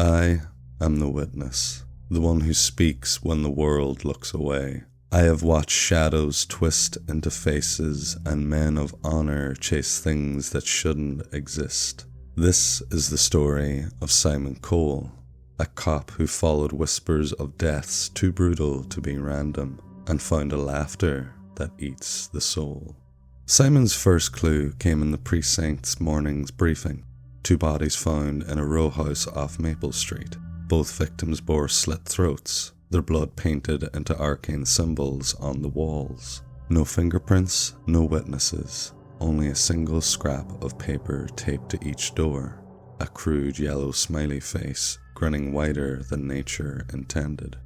I am the witness, the one who speaks when the world looks away. I have watched shadows twist into faces and men of honor chase things that shouldn't exist. This is the story of Simon Cole, a cop who followed whispers of deaths too brutal to be random and found a laughter that eats the soul. Simon's first clue came in the precinct's morning's briefing. 2 bodies found in a row house off Maple Street. Both victims bore slit throats, their blood painted into arcane symbols on the walls. No fingerprints, no witnesses, only a single scrap of paper taped to each door, a crude yellow smiley face grinning wider than nature intended.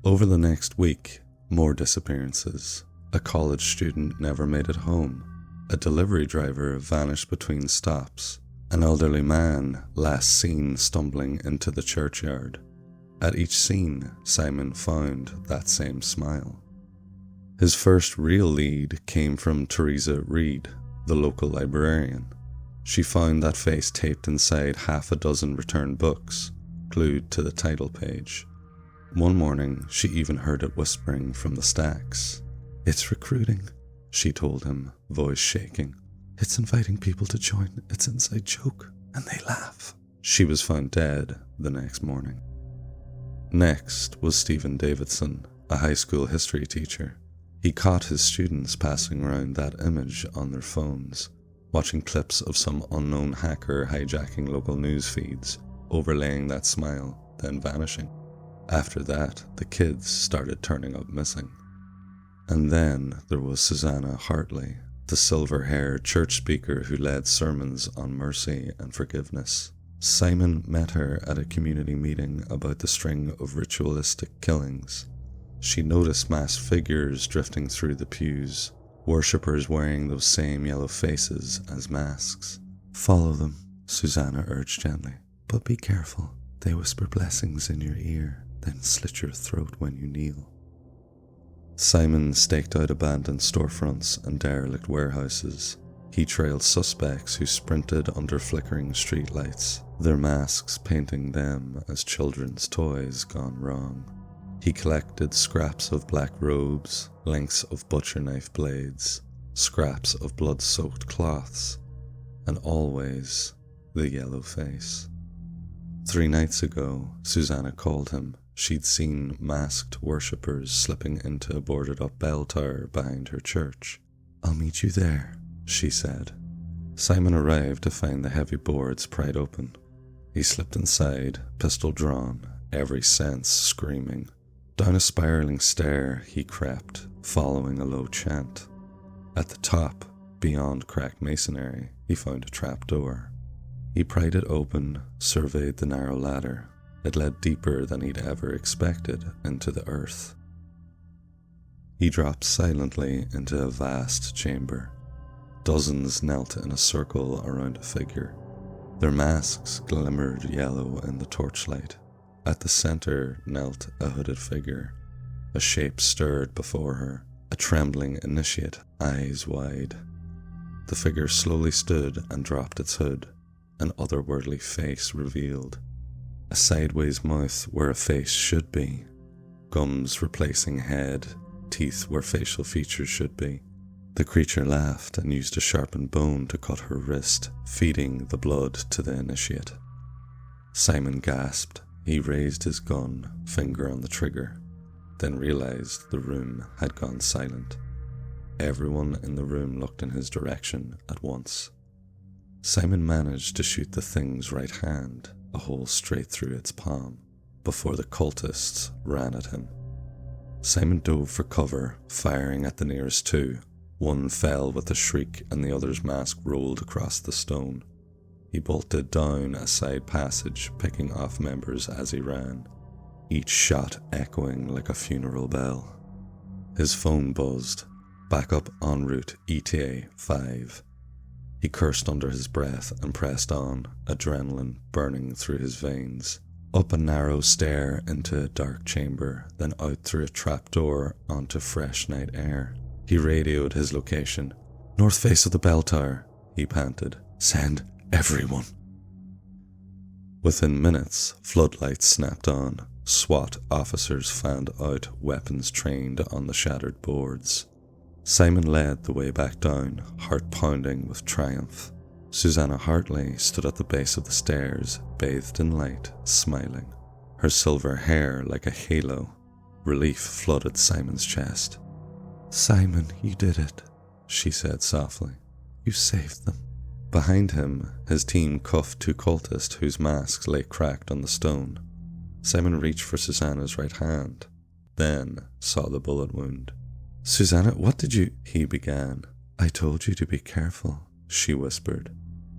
Over the next week, more disappearances. A college student never made it home. A delivery driver vanished between stops. An elderly man last seen stumbling into the churchyard. At each scene, Simon found that same smile. His first real lead came from Teresa Reed, the local librarian. She found that face taped inside half a dozen returned books, glued to the title page. One morning, she even heard it whispering from the stacks. "It's recruiting," she told him, voice shaking. "It's inviting people to join its inside joke, and they laugh." She was found dead the next morning. Next was Stephen Davidson, a high school history teacher. He caught his students passing around that image on their phones, watching clips of some unknown hacker hijacking local news feeds, overlaying that smile, then vanishing. After that, the kids started turning up missing. And then there was Susanna Hartley, the silver-haired church speaker who led sermons on mercy and forgiveness. Simon met her at a community meeting about the string of ritualistic killings. She noticed masked figures drifting through the pews, worshippers wearing those same yellow faces as masks. "Follow them," Susanna urged gently. "But be careful. They whisper blessings in your ear, then slit your throat when you kneel." Simon staked out abandoned storefronts and derelict warehouses. He trailed suspects who sprinted under flickering streetlights, their masks painting them as children's toys gone wrong. He collected scraps of black robes, lengths of butcher knife blades, scraps of blood-soaked cloths, and always the yellow face. 3 nights ago, Susanna called him. She'd seen masked worshippers slipping into a boarded-up bell tower behind her church. "I'll meet you there," she said. Simon arrived to find the heavy boards pried open. He slipped inside, pistol drawn, every sense screaming. Down a spiraling stair he crept, following a low chant. At the top, beyond cracked masonry, he found a trap door. He pried it open, surveyed the narrow ladder. It led deeper than he'd ever expected into the earth. He dropped silently into a vast chamber. Dozens knelt in a circle around a figure. Their masks glimmered yellow in the torchlight. At the center knelt a hooded figure. A shape stirred before her, a trembling initiate, eyes wide. The figure slowly stood and dropped its hood, an otherworldly face revealed. A sideways mouth where a face should be, gums replacing head, teeth where facial features should be. The creature laughed and used a sharpened bone to cut her wrist, feeding the blood to the initiate. Simon gasped. He raised his gun, finger on the trigger, then realized the room had gone silent. Everyone in the room looked in his direction at once. Simon managed to shoot the thing's right hand, a hole straight through its palm, before the cultists ran at him. Simon dove for cover, firing at the nearest 2. One fell with a shriek and the other's mask rolled across the stone. He bolted down a side passage, picking off members as he ran, each shot echoing like a funeral bell. His phone buzzed. Backup en route ETA 5. He cursed under his breath and pressed on, adrenaline burning through his veins. Up a narrow stair into a dark chamber, then out through a trapdoor onto fresh night air. He radioed his location. "North face of the bell tower," he panted. "Send everyone." Within minutes, floodlights snapped on. SWAT officers fanned out, weapons trained on the shattered boards. Simon led the way back down, heart pounding with triumph. Susanna Hartley stood at the base of the stairs, bathed in light, smiling, her silver hair like a halo. Relief flooded Simon's chest. "Simon, you did it," she said softly. "You saved them." Behind him, his team cuffed two cultists whose masks lay cracked on the stone. Simon reached for Susanna's right hand, then saw the bullet wound. "Susanna, what did you—" he began. "I told you to be careful," she whispered.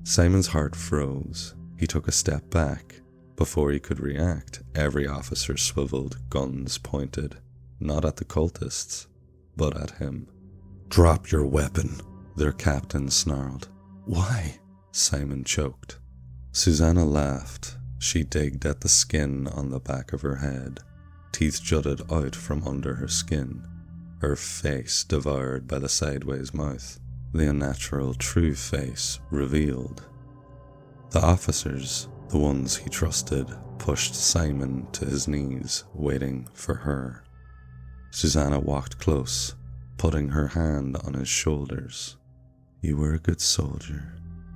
Simon's heart froze. He took a step back. Before he could react, every officer swiveled, guns pointed, not at the cultists, but at him. "Drop your weapon," their captain snarled. "Why?" Simon choked. Susanna laughed. She digged at the skin on the back of her head. Teeth jutted out from under her skin, her face devoured by the sideways mouth, the unnatural true face revealed. The officers, the ones he trusted, pushed Simon to his knees, waiting for her. Susanna walked close, putting her hand on his shoulders. "You were a good soldier,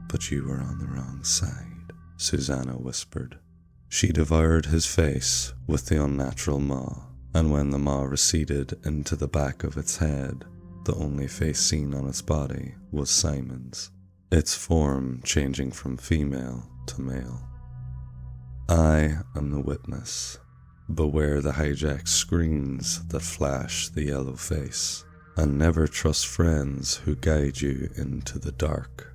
but you were on the wrong side," Susanna whispered. She devoured his face with the unnatural maw, and when the maw receded into the back of its head, the only face seen on its body was Simon's, its form changing from female to male. "I am the witness. Beware the hijacked screens that flash the yellow face, and never trust friends who guide you into the dark,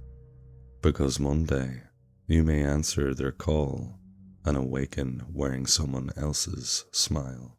because one day you may answer their call and awaken wearing someone else's smile."